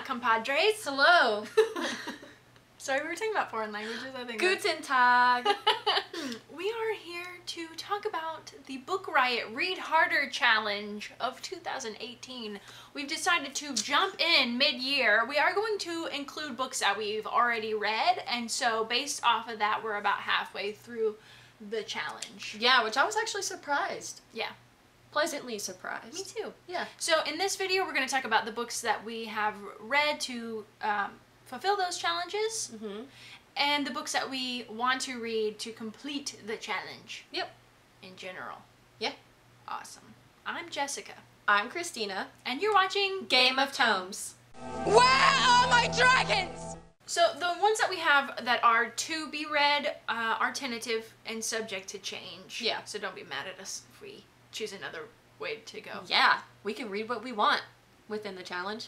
compadres. Hello. Sorry, we were talking about foreign languages, I think. Guten Tag. We are here to talk about the Book Riot Read Harder Challenge of 2018. We've decided to jump in mid-year. We are going to include books that we've already read, and so based off of that, we're about halfway through the challenge. Yeah, which I was actually surprised. Yeah. Pleasantly surprised. Me too. Yeah. So in this video, we're going to talk about the books that we have read to fulfill those challenges, and the books that we want to read to complete the challenge. Yep. In general. Yeah. Awesome. I'm Jessica. I'm Christina. And you're watching Game of Tomes. Where are my dragons? So the ones that we have that are to be read are tentative and subject to change. Yeah. So don't be mad at us if we choose another way to go. Yeah. We can read what we want within the challenge.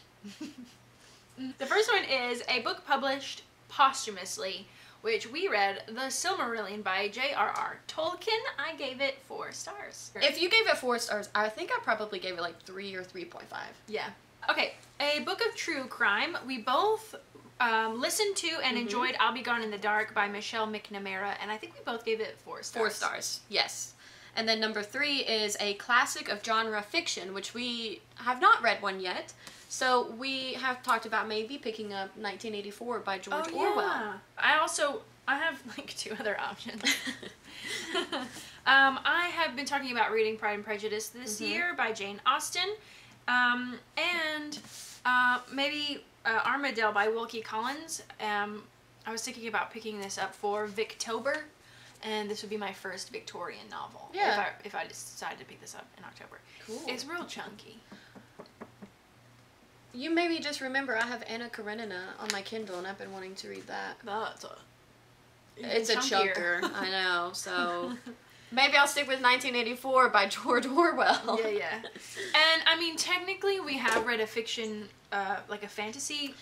The first one is a book published posthumously, which we read, The Silmarillion by J.R.R. Tolkien. I gave it 4 stars. If you gave it 4 stars, I think I probably gave it like 3 or 3.5. Yeah. Okay, a book of true crime. We both listened to and enjoyed I'll Be Gone in the Dark by Michelle McNamara, and I think we both gave it 4 stars. 4 stars, yes. And then number 3 is a classic of genre fiction, which we have not read one yet. So we have talked about maybe picking up 1984 by George Orwell. Yeah. I have like 2 other options. I have been talking about reading Pride and Prejudice this year by Jane Austen. And maybe Armadale by Wilkie Collins. I was thinking about picking this up for Victober, and this would be my first Victorian novel. Yeah. If I decide to pick this up in October. Cool. It's real chunky. You maybe just remember I have Anna Karenina on my Kindle, and I've been wanting to read that. It's a chunker, I know, so maybe I'll stick with 1984 by George Orwell. Yeah. And I mean, technically we have read a fiction, like a fantasy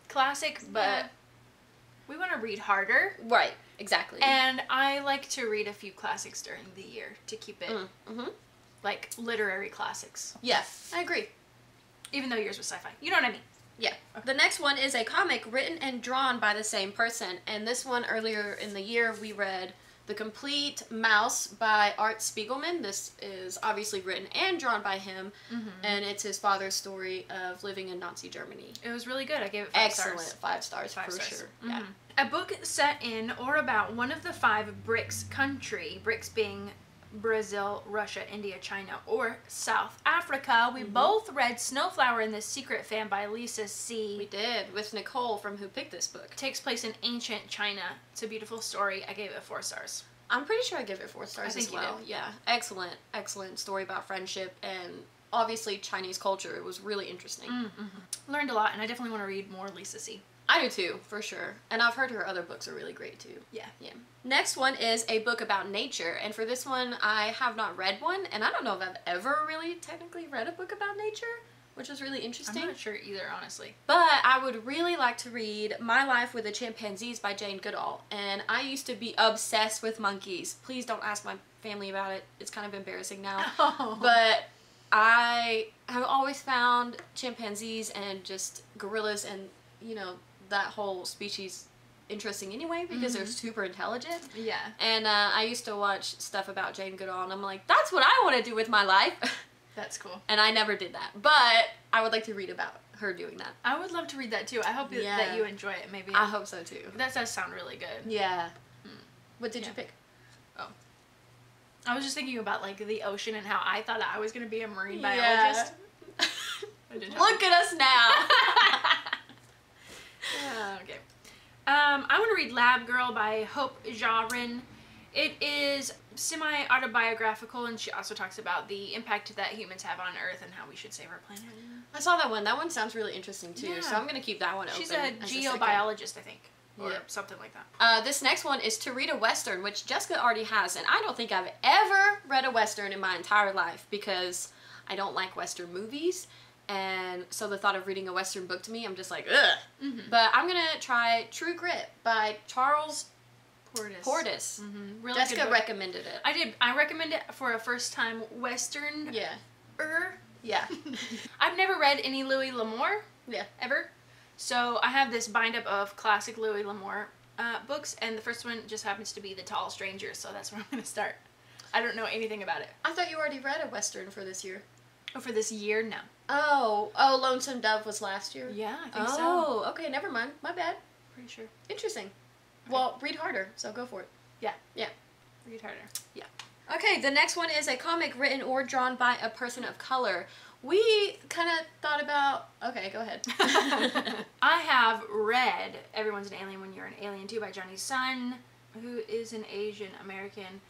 classic, but we want to read harder. Right, exactly. And I like to read a few classics during the year to keep it like literary classics. Yeah, I agree. Even though yours was sci-fi. You know what I mean? Yeah. The next one is a comic written and drawn by the same person. And this one, earlier in the year, we read The Complete Mouse by Art Spiegelman. This is obviously written and drawn by him. And it's his father's story of living in Nazi Germany. It was really good. I gave it 5 stars. Excellent. 5 stars for sure. Yeah. A book set in or about one of the 5 BRICS country, BRICS being Brazil, Russia, India, China, or South Africa. We both read Snowflower and the Secret Fan by Lisa C. We did, with Nicole from Who Picked This Book. It takes place in ancient China. It's a beautiful story. I gave it 4 stars. I'm pretty sure I give it 4 stars as well. Yeah, excellent story about friendship and obviously Chinese culture. It was really interesting. Learned a lot, and I definitely want to read more Lisa C. I do too, for sure. And I've heard her other books are really great too. Yeah. Next one is a book about nature, and for this one I have not read one, and I don't know if I've ever really technically read a book about nature, which is really interesting. I'm not sure either, honestly. But I would really like to read My Life with the Chimpanzees by Jane Goodall, and I used to be obsessed with monkeys. Please don't ask my family about it. It's kind of embarrassing now. But I have always found chimpanzees and just gorillas and, you know, that whole species interesting anyway because they're super intelligent. Yeah. And I used to watch stuff about Jane Goodall, and I'm like, that's what I want to do with my life. That's cool. And I never did that, but I would like to read about her doing that. I would love to read that too. I hope that you enjoy it. Maybe. I hope so too. That does sound really good. Yeah. What did you pick? Oh. I was just thinking about like the ocean and how I thought I was going to be a marine biologist. Look at us now. Okay. I want to read Lab Girl by Hope Jarin. It is semi-autobiographical, and she also talks about the impact that humans have on Earth and how we should save our planet. I saw that one. That one sounds really interesting too, so I'm going to keep that one open. She's a geobiologist, I think, or something like that. This next one is To Read a Western, which Jessica already has, and I don't think I've ever read a Western in my entire life because I don't like Western movies. And so the thought of reading a Western book to me, I'm just like, ugh. But I'm going to try True Grit by Charles Portis. Really Jessica recommended it. I did. I recommend it for a first-time Western. Yeah. Yeah. I've never read any Louis L'Amour. Yeah. ever. So I have this bind up of classic Louis L'Amour books, and the first one just happens to be The Tall Stranger, so that's where I'm going to start. I don't know anything about it. I thought you already read a Western for this year. Oh, for this year? No. Oh, Lonesome Dove was last year? Yeah, I think so. Oh, okay, never mind. My bad. Pretty sure. Interesting. Well, read harder, so go for it. Yeah. Yeah. Read harder. Yeah. Okay, the next one is a comic written or drawn by a person of color. We kind of thought about... Okay, go ahead. I have read Everyone's an Alien When You're an Alien Too by Johnny Sun, who is an Asian American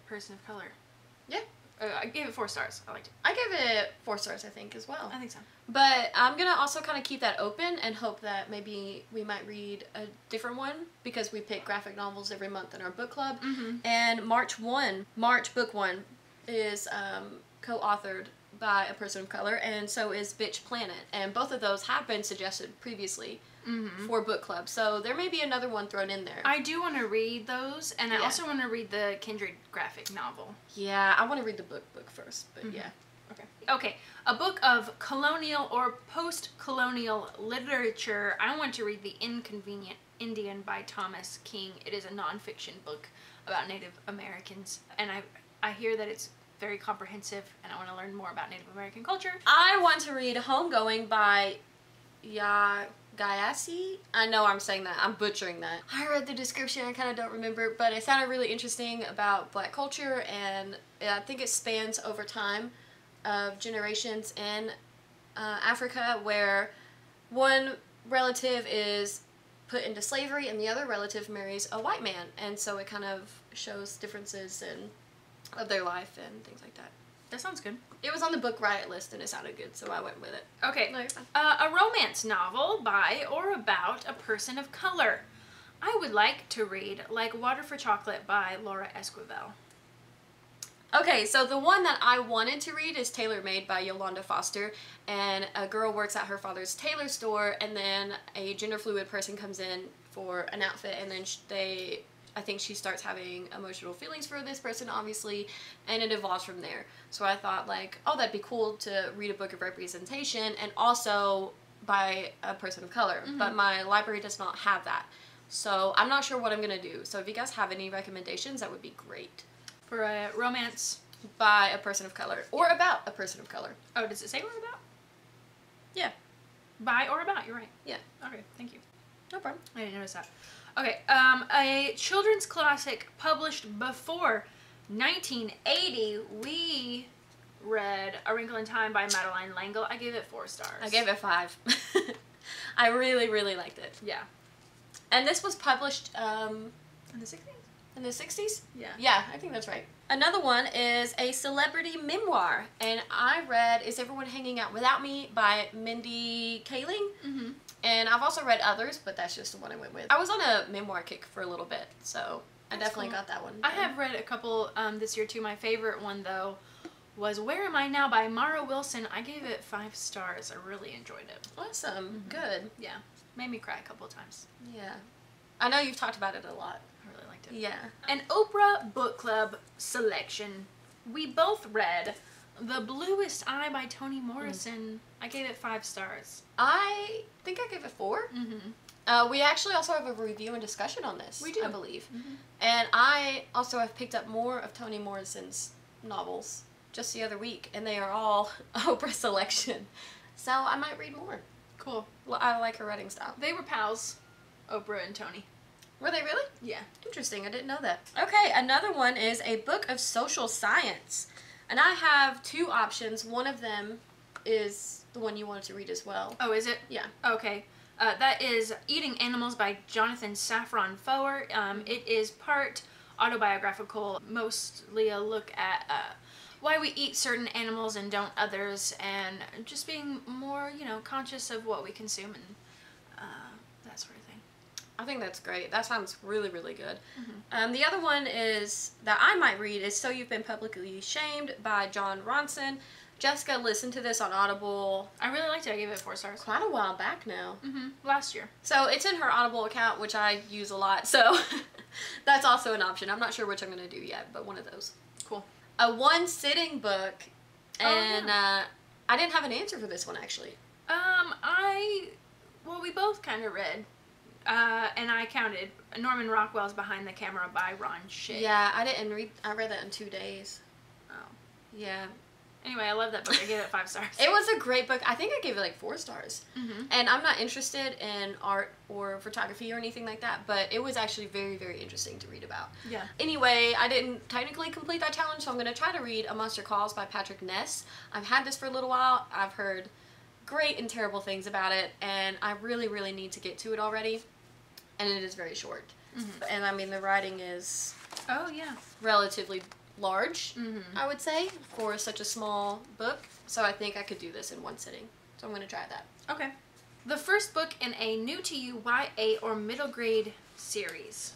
person of color. Yeah. I gave it 4 stars. I liked it. I gave it 4 stars, I think, as well. I think so. But I'm going to also kind of keep that open and hope that maybe we might read a different one, because we pick graphic novels every month in our book club. And March Book 1 is co-authored by a person of color, and so is Bitch Planet. And both of those have been suggested previously for book club. So there may be another one thrown in there. I do want to read those, and I also want to read the Kindred graphic novel. Yeah, I want to read the book first, but yeah. Okay, a book of colonial or post-colonial literature. I want to read The Inconvenient Indian by Thomas King. It is a nonfiction book about Native Americans, and I hear that it's very comprehensive, and I want to learn more about Native American culture. I want to read Homegoing by Gayasi. I know I'm saying that. I'm butchering that. I read the description. I kind of don't remember, but it sounded really interesting about Black culture, and I think it spans over time of generations in Africa, where one relative is put into slavery and the other relative marries a white man, and so it kind of shows differences of their life and things like that. That sounds good. It was on the book Riot list and it sounded good, so I went with it. Okay, a romance novel by or about a person of color. I would like to read Like Water for Chocolate by Laura Esquivel. Okay, so the one that I wanted to read is Tailor Made by Yolanda Foster, and a girl works at her father's tailor store, and then a gender fluid person comes in for an outfit, and then I think she starts having emotional feelings for this person, obviously, and it evolves from there. So I thought, like, oh, that'd be cool to read a book of representation, and also by a person of color, but my library does not have that. So I'm not sure what I'm gonna do. So if you guys have any recommendations, that would be great. For a romance by a person of color, or about a person of color. Oh, does it say what about? Yeah. By or about, you're right. Yeah. Okay, thank you. No problem. I didn't notice that. Okay, a children's classic published before 1980. We read A Wrinkle in Time by Madeline L'Engle. I gave it 4 stars. I gave it 5. I really, really liked it. Yeah. And this was published in the 60s? In the 60s? Yeah. Yeah, I think that's right. Another one is a celebrity memoir, and I read Is Everyone Hanging Out Without Me by Mindy Kaling. And I've also read others, but that's just the one I went with. I was on a memoir kick for a little bit, so I definitely got that one. I have read a couple this year too. My favorite one, though, was Where Am I Now by Mara Wilson. I gave it 5 stars. I really enjoyed it. Awesome. Good. Yeah. Made me cry a couple of times. Yeah. I know you've talked about it a lot. I really liked it. Yeah. An Oprah Book Club selection. We both read The Bluest Eye by Toni Morrison. I gave it 5 stars. I think I gave it 4. We actually also have a review and discussion on this. We do. I believe. And I also have picked up more of Toni Morrison's novels just the other week, and they are all Oprah selection. So I might read more. Cool. Well, I like her writing style. They were pals, Oprah and Toni. Were they really? Yeah. Interesting. I didn't know that. Okay, another one is a book of social science. And I have 2 options. One of them is the one you wanted to read as well. Oh, is it? Yeah. Okay. That is Eating Animals by Jonathan Safran Foer. It is part autobiographical, mostly a look at why we eat certain animals and don't others, and just being more, conscious of what we consume and that sort of thing. I think that's great. That sounds really, really good. The other one is that I might read is So You've Been Publicly Shamed by John Ronson. Jessica listened to this on Audible. I really liked it. I gave it 4 stars. Quite a while back now. Last year. So it's in her Audible account, which I use a lot. So that's also an option. I'm not sure which I'm going to do yet, but one of those. Cool. A one-sitting book. And I didn't have an answer for this one, actually. Well, we both kind of read, and I counted Norman Rockwell's Behind the Camera by Ron Shea. Yeah, I didn't read, I read that in 2 days. Oh. Yeah. Anyway, I love that book. I gave it 5 stars. It was a great book. I think I gave it like 4 stars. Mm-hmm. And I'm not interested in art or photography or anything like that, but it was actually very, very interesting to read about. Yeah. Anyway, I didn't technically complete that challenge, so I'm going to try to read A Monster Calls by Patrick Ness. I've had this for a little while. I've heard great and terrible things about it, and I really, really need to get to it already. And it is very short. Mm-hmm. And I mean, the writing is relatively large, I would say, for such a small book. So I think I could do this in one sitting. So I'm going to try that. Okay. The first book in a new to you YA or middle grade series.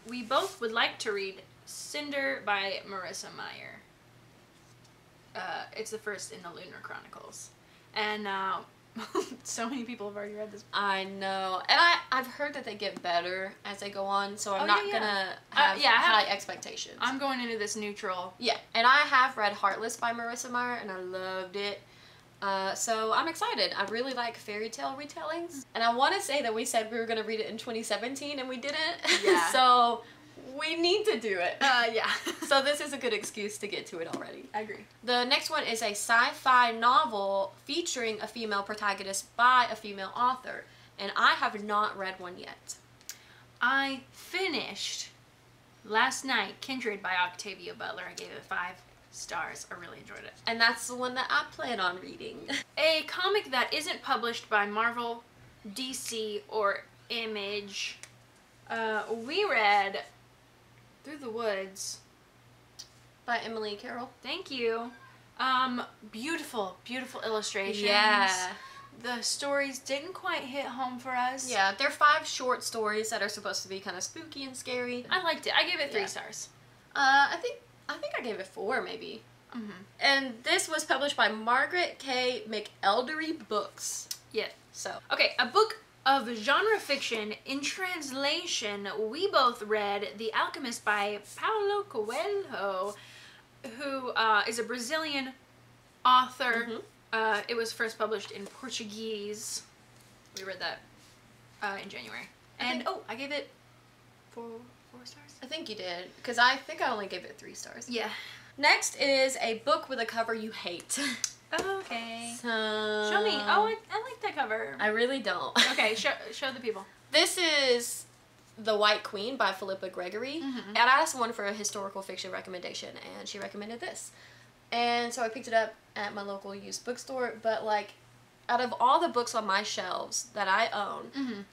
We both would like to read Cinder by Marissa Meyer. It's the first in the Lunar Chronicles. And so many people have already read this book. I know. And I've heard that they get better as they go on, so I'm not going to have high expectations. I'm going into this neutral. Yeah, and I have read Heartless by Marissa Meyer, and I loved it. So I'm excited. I really like fairy tale retellings. And I want to say that we said we were going to read it in 2017, and we didn't. Yeah. So we need to do it. Yeah. So this is a good excuse to get to it already. I agree. The next one is a sci-fi novel featuring a female protagonist by a female author. And I have not read one yet. I finished last night Kindred by Octavia Butler. I gave it 5 stars. I really enjoyed it. And that's the one that I plan on reading. A comic that isn't published by Marvel, DC, or Image. We read Through the Woods By Emily Carroll. Thank you. Beautiful, beautiful illustrations. Yeah. The stories didn't quite hit home for us. Yeah, they're 5 short stories that are supposed to be kind of spooky and scary. I liked it. I gave it 3 stars. I think I gave it 4 maybe. Mm-hmm. And this was published by Margaret K. McElderry Books. Yeah. So. Okay, a book of genre fiction in translation. We both read The Alchemist by Paulo Coelho, who is a Brazilian author. Mm-hmm. It was first published in Portuguese. We read that in January. And I gave it 4 stars. I think you did, because I think I only gave it 3 stars. Yeah. Next is a book with a cover you hate. Okay. So... Show me. Oh, I like that cover. I really don't. Okay, show the people. This is The White Queen by Philippa Gregory. Mm-hmm. And I asked one for a historical fiction recommendation, and she recommended this. And so I picked it up at my local used bookstore, but like, out of all the books on my shelves that I own,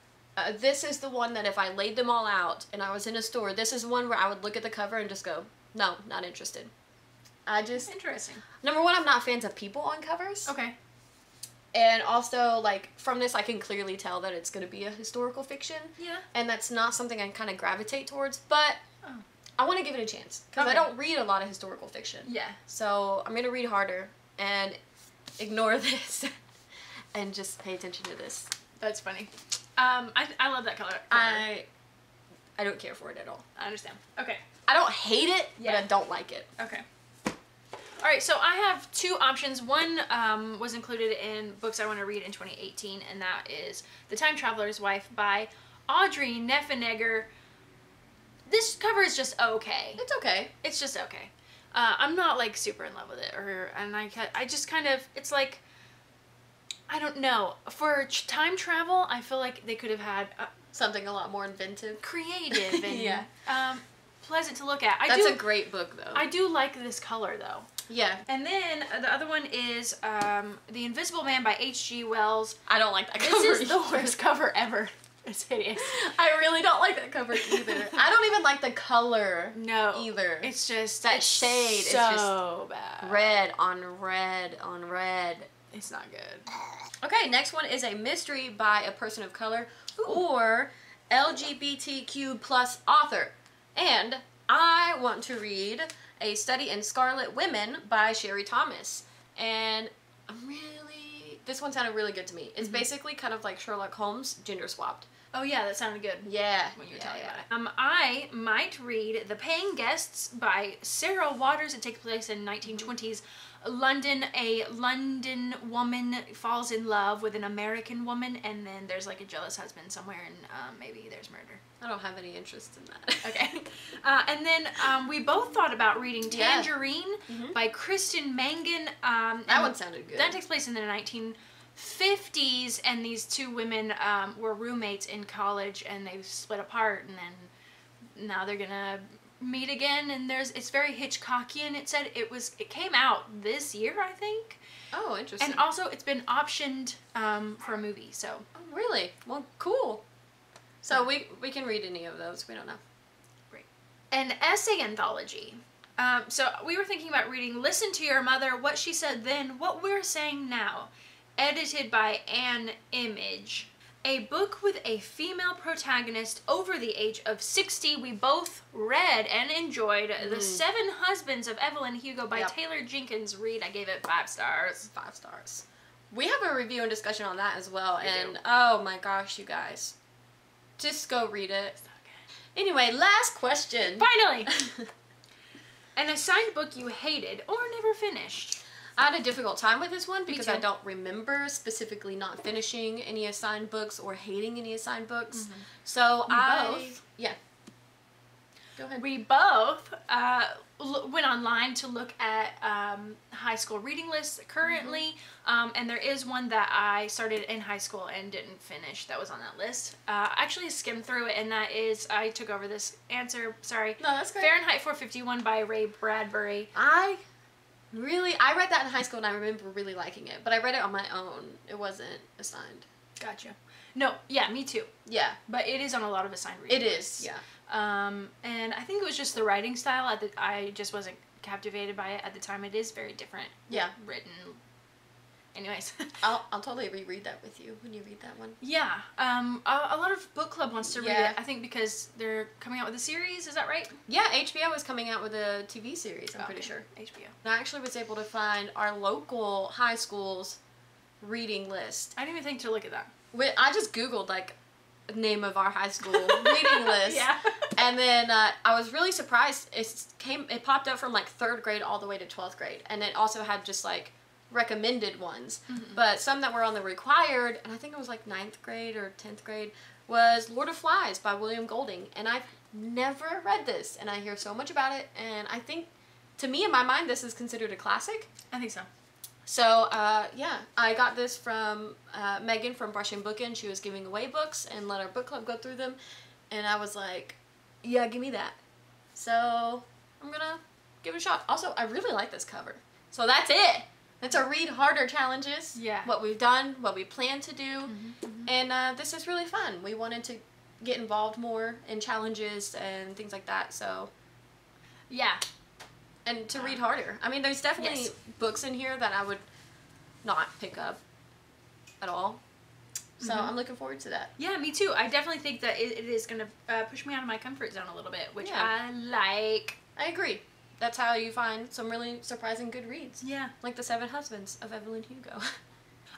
this is the one that if I laid them all out and I was in a store, this is one where I would look at the cover and just go, no, not interested. Interesting. Number one, I'm not fans of people on covers. Okay. And also, like, from this I can clearly tell that it's going to be a historical fiction. Yeah. And that's not something I kind of gravitate towards, but I want to give it a chance. Because I don't read a lot of historical fiction. Yeah. So I'm going to read harder and ignore this and just pay attention to this. That's funny. I love that color. I don't care for it at all. I understand. Okay. I don't hate it, but I don't like it. Okay. All right, so I have 2 options. One was included in books I want to read in 2018, and that is The Time Traveler's Wife by Audrey Neffenegger. This cover is just okay. It's okay. It's just okay. I'm not like super in love with it, and I just kind of, it's like, I don't know. For time travel, I feel like they could have had something a lot more inventive, creative, and pleasant to look at. That's a great book, though. I do like this color, though. Yeah. And then the other one is The Invisible Man by H.G. Wells. I don't like that cover. This is the worst cover ever. It's hideous. I really don't like that cover either. I don't even like the color. No. Either. It's just that shade. So it's just bad. Red on red on red. It's not good. Okay, next one is a mystery by a person of color or LGBTQ plus author. And I want to read A Study in Scarlet Women by Sherry Thomas. And this one sounded really good to me. It's basically kind of like Sherlock Holmes, gender swapped. Oh yeah, that sounded good. Yeah. When you were telling about it. I might read The Paying Guests by Sarah Waters. It takes place in 1920s a London woman falls in love with an American woman, and then there's like a jealous husband somewhere, and maybe there's murder. I don't have any interest in that. Okay. And then we both thought about reading Tangerine by Kristen Mangan. That one sounded good. That takes place in the 1950s, and these two women were roommates in college, and they split apart, and then now they're gonna meet again. And it's very Hitchcockian. It said it came out this year, I think. Oh, interesting. And also it's been optioned for a movie. So. Oh, really? Well, cool. So we can read any of those. We don't know. Great. An essay anthology. So we were thinking about reading Listen to Your Mother, What She Said Then, What We're Saying Now, edited by Anne Image. A book with a female protagonist over the age of 60. We both read and enjoyed The Seven Husbands of Evelyn Hugo by Taylor Jenkins Reid. I gave it 5 stars. 5 stars. We have a review and discussion on that as well. And oh my gosh, you guys. Just go read it. So good. Anyway, last question. Finally! An assigned book you hated or never finished. I had a difficult time with this one because I don't remember specifically not finishing any assigned books or hating any assigned books. So both. Yeah. Go ahead. We both went online to look at high school reading lists currently, and there is one that I started in high school and didn't finish that was on that list. I actually skimmed through it, and that is, I took over this answer, sorry. No, that's great. Fahrenheit 451 by Ray Bradbury. I read that in high school and I remember really liking it, but I read it on my own. It wasn't assigned. Gotcha. No, yeah, me too. Yeah. But it is on a lot of assigned reading lists. It is, yeah. And I think it was just the writing style. I just wasn't captivated by it at the time. It is very different. Yeah. Written. Anyways. I'll totally reread that with you when you read that one. Yeah. A lot of book club wants to read it. I think because they're coming out with a series. Is that right? Yeah, HBO is coming out with a TV series, I'm pretty sure. HBO. I actually was able to find our local high school's reading list. I didn't even think to look at that. I just Googled, like, name of our high school reading list. Yeah. And then I was really surprised. It popped up from, like, 3rd grade all the way to 12th grade. And it also had just, like, recommended ones. But some that were on the required, and I think it was, like, 9th grade or 10th grade, was Lord of Flies by William Golding. And I've never read this, and I hear so much about it. And I think, to me, in my mind, this is considered a classic. I think so. So, yeah, I got this from Megan from Brush and Bookin'. She was giving away books and let our book club go through them. And I was like, yeah, give me that. So, I'm going to give it a shot. Also, I really like this cover. So that's it. That's our Read Harder challenges. Yeah. What we've done, what we plan to do. And this is really fun. We wanted to get involved more in challenges and things like that. So, yeah. And to read harder. I mean, there's definitely books in here that I would not pick up at all. So I'm looking forward to that. Yeah, me too. I definitely think that it is going to push me out of my comfort zone a little bit, which I like. I agree. That's how you find some really surprising good reads. Yeah. Like The Seven Husbands of Evelyn Hugo.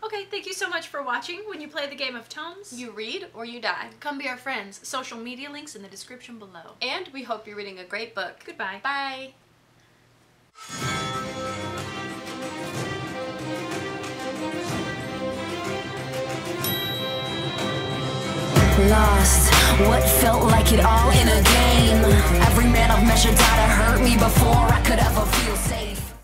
Okay, thank you so much for watching. When you play the game of tomes, you read or you die. Come be our friends. Social media links in the description below. And we hope you're reading a great book. Goodbye. Bye. Lost, what felt like it all in a game. Every man I've measured died to hurt me before I could ever feel safe.